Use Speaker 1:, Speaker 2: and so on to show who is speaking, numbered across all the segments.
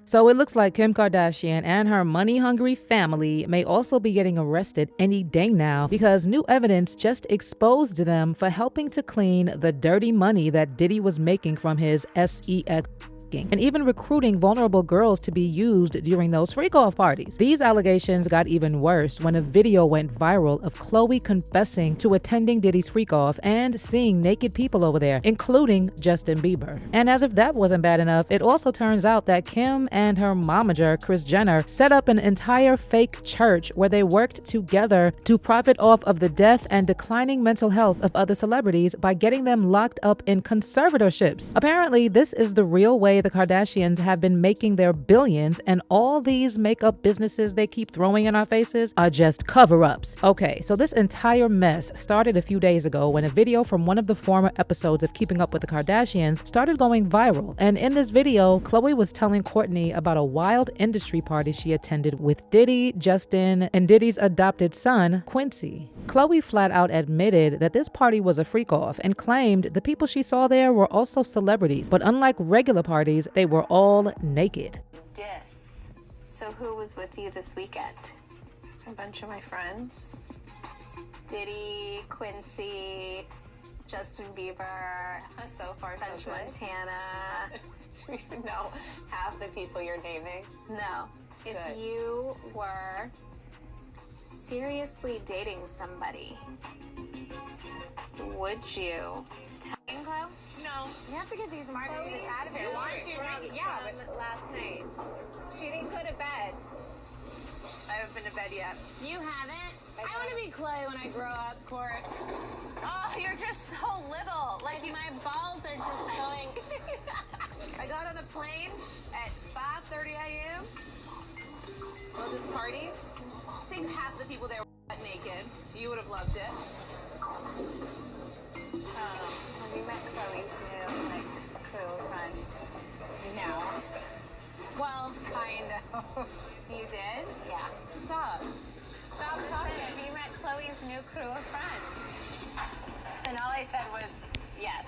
Speaker 1: So it looks like Kim Kardashian and her money-hungry family may also be getting arrested any day now because new evidence just exposed them for helping to clean the dirty money that Diddy was making from his S.E.X. and even recruiting vulnerable girls to be used during those freak-off parties. These allegations got even worse when a video went viral of Khloe confessing to attending Diddy's freak-off and seeing naked people over there, including Justin Bieber. And as if that wasn't bad enough, it also turns out that Kim and her momager, Kris Jenner, set up an entire fake church where they worked together to profit off of the death and declining mental health of other celebrities by getting them locked up in conservatorships. Apparently, this is the real way the Kardashians have been making their billions, and all these makeup businesses they keep throwing in our faces are just cover-ups. Okay, so this entire mess started a few days ago when a video from one of the former episodes of Keeping Up with the Kardashians started going viral. And in this video, Khloe was telling Kourtney about a wild industry party she attended with Diddy, Justin, and Diddy's adopted son, Quincy. Khloe flat out admitted that this party was a freak-off and claimed the people she saw there were also celebrities, but unlike regular parties, they were all naked.
Speaker 2: So who was with you this weekend?
Speaker 3: A bunch of my friends.
Speaker 2: Diddy, Quincy, Justin Bieber,
Speaker 3: So far, so
Speaker 2: French
Speaker 3: good.
Speaker 2: Montana.
Speaker 3: Do you even know half the people you're naming?
Speaker 2: No. If
Speaker 3: Good.
Speaker 2: you were seriously dating somebody, would you tell Chloe?
Speaker 3: No.
Speaker 2: You have to get these margaritas out of here. Why don't you drink it? Yeah, but last night. She didn't go to bed.
Speaker 3: I haven't been to bed yet.
Speaker 2: You haven't? I want to be Khloe when I grow up, Court.
Speaker 3: Oh, you're just so little.
Speaker 2: Like, my balls are just going...
Speaker 3: I got on a plane at 5:30 a.m. Well, this party, I think half the people there were butt naked. You would have loved it.
Speaker 2: Have you met Chloe's new, crew of friends?
Speaker 3: No.
Speaker 2: Well, kind of. You did? Yeah. Stop talking. Have you met Chloe's new crew of friends?
Speaker 4: And all I said was yes.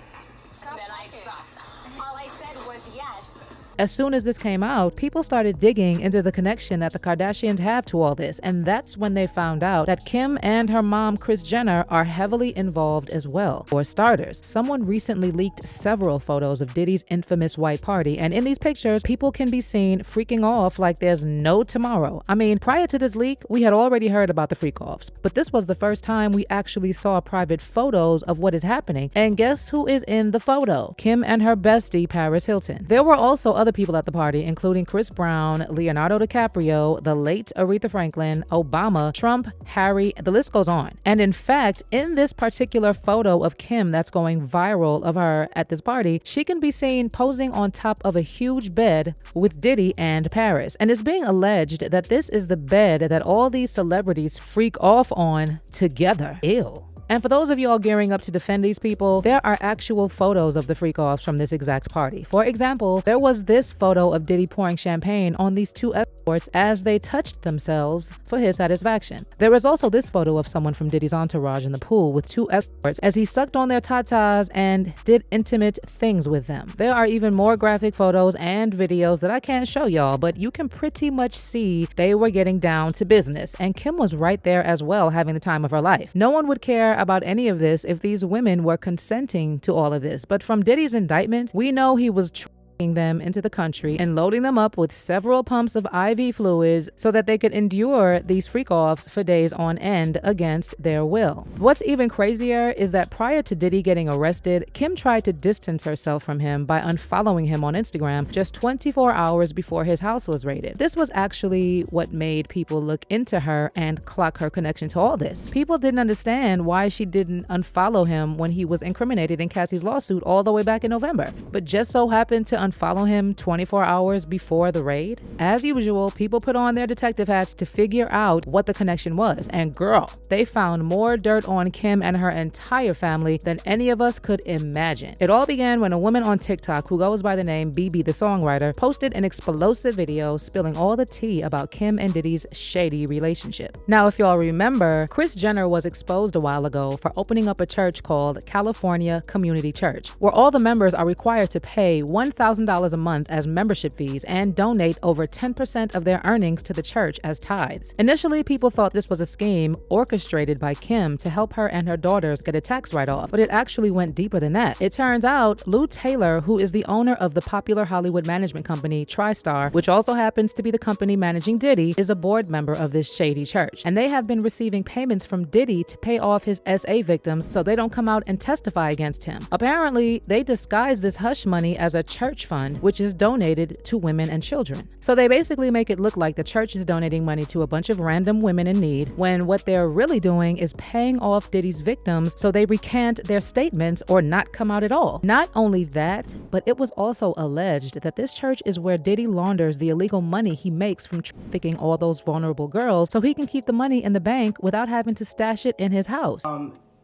Speaker 2: Stop
Speaker 4: And then I
Speaker 2: talking.
Speaker 4: stopped. All I said was yes.
Speaker 1: As soon as this came out, people started digging into the connection that the Kardashians have to all this, and that's when they found out that Kim and her mom, Kris Jenner, are heavily involved as well. For starters, someone recently leaked several photos of Diddy's infamous white party, and in these pictures, people can be seen freaking off like there's no tomorrow. I mean, prior to this leak, we had already heard about the freak-offs, but this was the first time we actually saw private photos of what is happening, and guess who is in the photo? Kim and her bestie, Paris Hilton. There were also other people at the party, including Chris Brown, Leonardo DiCaprio, the late Aretha Franklin, Obama, Trump, Harry, the list goes on. And in fact, in this particular photo of Kim that's going viral of her at this party, she can be seen posing on top of a huge bed with Diddy and Paris. And it's being alleged that this is the bed that all these celebrities freak off on together. Ew. And for those of y'all gearing up to defend these people, there are actual photos of the freak-offs from this exact party. For example, there was this photo of Diddy pouring champagne on these two escorts as they touched themselves for his satisfaction. There is also this photo of someone from Diddy's entourage in the pool with two escorts as he sucked on their tatas and did intimate things with them. There are even more graphic photos and videos that I can't show y'all, but you can pretty much see they were getting down to business. And Kim was right there as well, having the time of her life. No one would care about any of this if these women were consenting to all of this, but from Diddy's indictment, we know he was them into the country and loading them up with several pumps of IV fluids so that they could endure these freak-offs for days on end against their will. What's even crazier is that prior to Diddy getting arrested, Kim tried to distance herself from him by unfollowing him on Instagram just 24 hours before his house was raided. This was actually what made people look into her and clock her connection to all this. People didn't understand why she didn't unfollow him when he was incriminated in Cassie's lawsuit all the way back in November, but just so happened to unfollow him 24 hours before the raid? As usual, people put on their detective hats to figure out what the connection was. And girl, they found more dirt on Kim and her entire family than any of us could imagine. It all began when a woman on TikTok who goes by the name BB the Songwriter posted an explosive video spilling all the tea about Kim and Diddy's shady relationship. Now, if y'all remember, Kris Jenner was exposed a while ago for opening up a church called California Community Church, where all the members are required to pay $1,000 $2,000 a month as membership fees and donate over 10% of their earnings to the church as tithes. Initially, people thought this was a scheme orchestrated by Kim to help her and her daughters get a tax write-off, but it actually went deeper than that. It turns out Lou Taylor, who is the owner of the popular Hollywood management company TriStar, which also happens to be the company managing Diddy, is a board member of this shady church. And they have been receiving payments from Diddy to pay off his SA victims so they don't come out and testify against him. Apparently, they disguise this hush money as a church fund, which is donated to women and children. So they basically make it look like the church is donating money to a bunch of random women in need, when what they're really doing is paying off Diddy's victims so they recant their statements or not come out at all. Not only that, but it was also alleged that this church is where Diddy launders the illegal money he makes from trafficking all those vulnerable girls so he can keep the money in the bank without having to stash it in his house.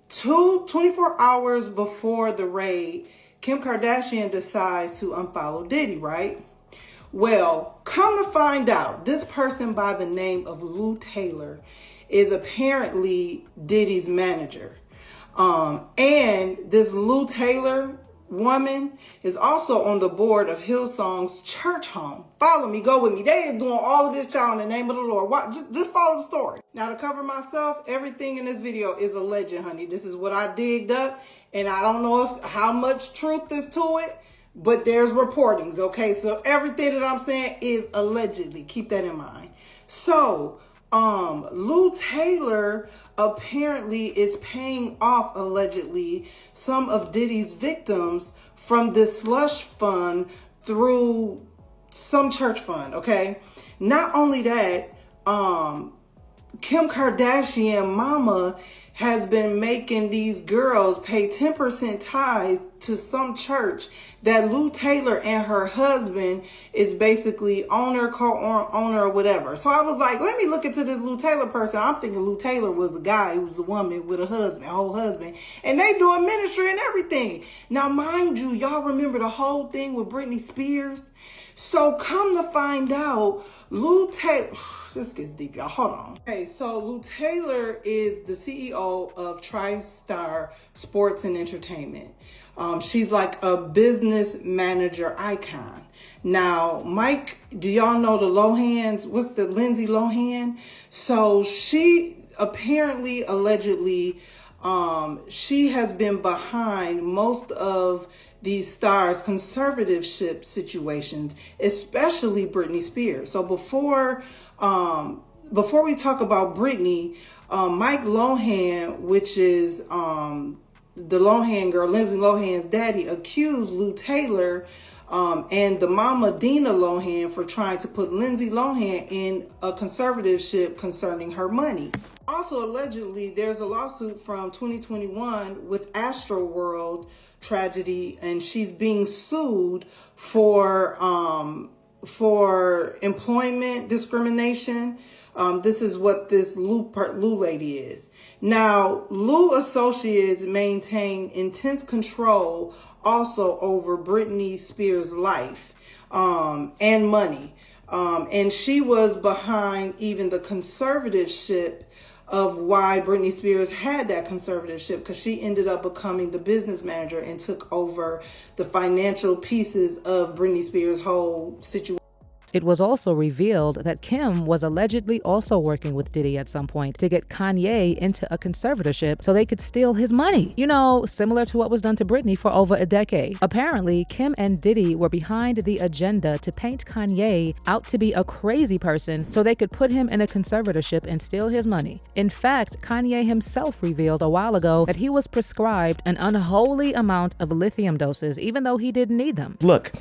Speaker 5: 24 hours before the raid, Kim Kardashian decides to unfollow Diddy, right? Well, come to find out, this person by the name of Lou Taylor is apparently Diddy's manager. And this Lou Taylor woman is also on the board of Hillsong's church home. Follow me, go with me. They are doing all of this, child, in the name of the Lord. Just follow the story. Now, to cover myself, everything in this video is alleged, honey. This is what I digged up, and I don't know how much truth is to it, but there's reportings, okay? So everything that I'm saying is allegedly. Keep that in mind. So, Lou Taylor apparently is paying off, allegedly, some of Diddy's victims from this slush fund through some church fund, okay? Not only that, Kim Kardashian mama has been making these girls pay 10% tithes to some church that Lou Taylor and her husband is basically owner, co-owner, or whatever. So I was like, let me look into this Lou Taylor person. I'm thinking Lou Taylor was a guy who was a woman with a husband, whole husband, and they doing ministry and everything. Now, mind you, y'all remember the whole thing with Britney Spears? So come to find out, Lou Taylor, this gets deep, y'all, hold on. Okay, so Lou Taylor is the CEO of TriStar Sports and Entertainment. She's like a business manager icon. Now, Mike, do y'all know the Lohans? What's the Lindsay Lohan? So she apparently, allegedly, she has been behind most of these stars' conservatorship situations, especially Britney Spears. So before we talk about Britney, Mike Lohan, which is the Lohan girl, Lindsay Lohan's daddy, accused Lou Taylor and the mama Dina Lohan for trying to put Lindsay Lohan in a conservatorship concerning her money. Also, allegedly, there's a lawsuit from 2021 with Astroworld tragedy, and she's being sued for employment discrimination. This is what this Lou lady is. Now, Lou Associates maintain intense control also over Britney Spears' life and money. And she was behind even the conservatorship of why Britney Spears had that conservatorship, because she ended up becoming the business manager and took over the financial pieces of Britney Spears' whole situation.
Speaker 1: It was also revealed that Kim was allegedly also working with Diddy at some point to get Kanye into a conservatorship so they could steal his money. You know, similar to what was done to Britney for over a decade. Apparently, Kim and Diddy were behind the agenda to paint Kanye out to be a crazy person so they could put him in a conservatorship and steal his money. In fact, Kanye himself revealed a while ago that he was prescribed an unholy amount of lithium doses, even though he didn't need them.
Speaker 6: Look,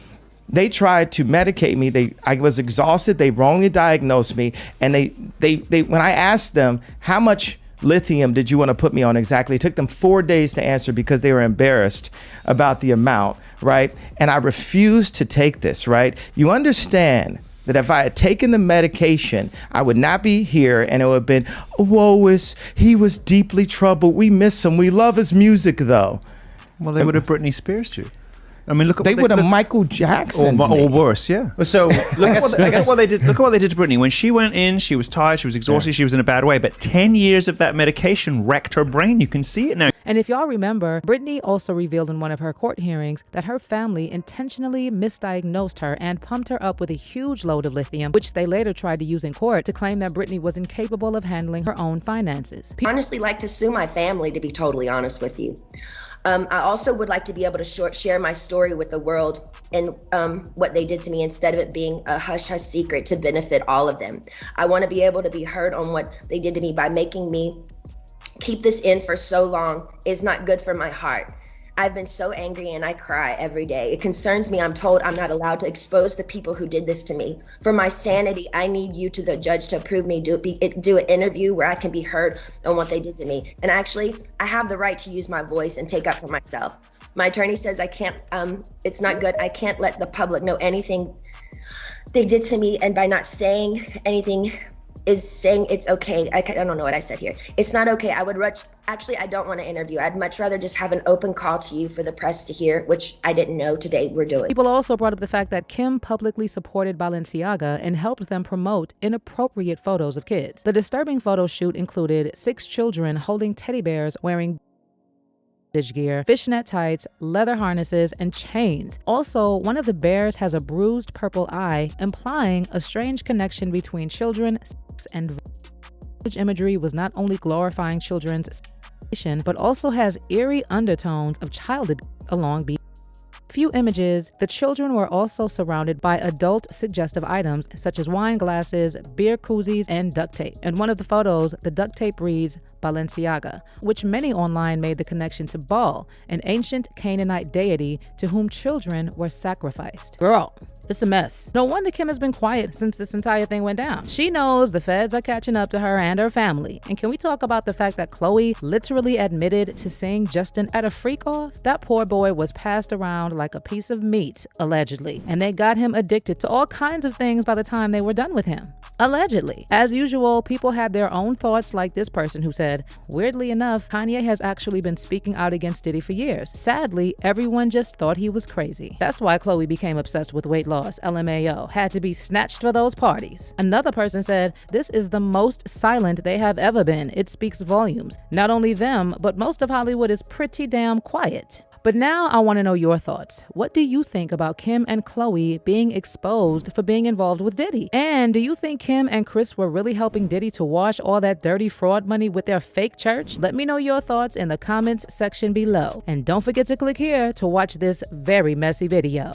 Speaker 6: they tried to medicate me. I was exhausted. They wrongly diagnosed me. And they when I asked them, how much lithium did you want to put me on exactly? It took them 4 days to answer because they were embarrassed about the amount, right? And I refused to take this, right? You understand that if I had taken the medication, I would not be here, and it would have been, he was deeply troubled. We miss him. We love his music, though.
Speaker 7: Well, they would have Britney Spears too. I mean, look at
Speaker 6: They
Speaker 7: what
Speaker 6: would have Michael Jackson
Speaker 7: or worse, yeah. So look at what they did. Look at what they did to Britney. When she went in, she was tired, she was exhausted, she was in a bad way. But 10 years of that medication wrecked her brain. You can see it now.
Speaker 1: And if y'all remember, Britney also revealed in one of her court hearings that her family intentionally misdiagnosed her and pumped her up with a huge load of lithium, which they later tried to use in court to claim that Britney was incapable of handling her own finances.
Speaker 8: I honestly like to sue my family, to be totally honest with you. I also would like to be able to share my story with the world and what they did to me, instead of it being a hush-hush secret to benefit all of them. I want to be able to be heard on what they did to me. By making me keep this in for so long is not good for my heart. I've been so angry and I cry every day. It concerns me. I'm told I'm not allowed to expose the people who did this to me. For my sanity, I need you, to the judge, to approve me, do an interview where I can be heard on what they did to me. And actually, I have the right to use my voice and take up for myself. My attorney says I can't, it's not good. I can't let the public know anything they did to me. And by not saying anything is saying it's okay. I don't know what I said here. It's not okay. I don't want to interview. I'd much rather just have an open call to you for the press to hear, which I didn't know today we're doing.
Speaker 1: People also brought up the fact that Kim publicly supported Balenciaga and helped them promote inappropriate photos of kids. The disturbing photo shoot included 6 children holding teddy bears wearing gear, fishnet tights, leather harnesses, and chains. Also, one of the bears has a bruised purple eye, implying a strange connection between children and imagery was not only glorifying children's but also has eerie undertones of child abuse along few images. The children were also surrounded by adult suggestive items such as wine glasses, beer koozies, and duct tape. In one of the photos, the duct tape reads Balenciaga, which many online made the connection to Baal, an ancient Canaanite deity to whom children were sacrificed. Girl, it's a mess. No wonder Kim has been quiet since this entire thing went down. She knows the feds are catching up to her and her family. And can we talk about the fact that Khloe literally admitted to seeing Justin at a freak-off? That poor boy was passed around like a piece of meat, allegedly. And they got him addicted to all kinds of things by the time they were done with him. Allegedly. As usual, people had their own thoughts, like this person who said, weirdly enough, Kanye has actually been speaking out against Diddy for years. Sadly, everyone just thought he was crazy. That's why Khloe became obsessed with weight loss. LMAO, had to be snatched for those parties. Another person said, this is the most silent they have ever been. It speaks volumes. Not only them, but most of Hollywood is pretty damn quiet. But now I want to know your thoughts. What do you think about Kim and Khloe being exposed for being involved with Diddy? And do you think Kim and Kris were really helping Diddy to wash all that dirty fraud money with their fake church? Let me know your thoughts in the comments section below. And don't forget to click here to watch this very messy video.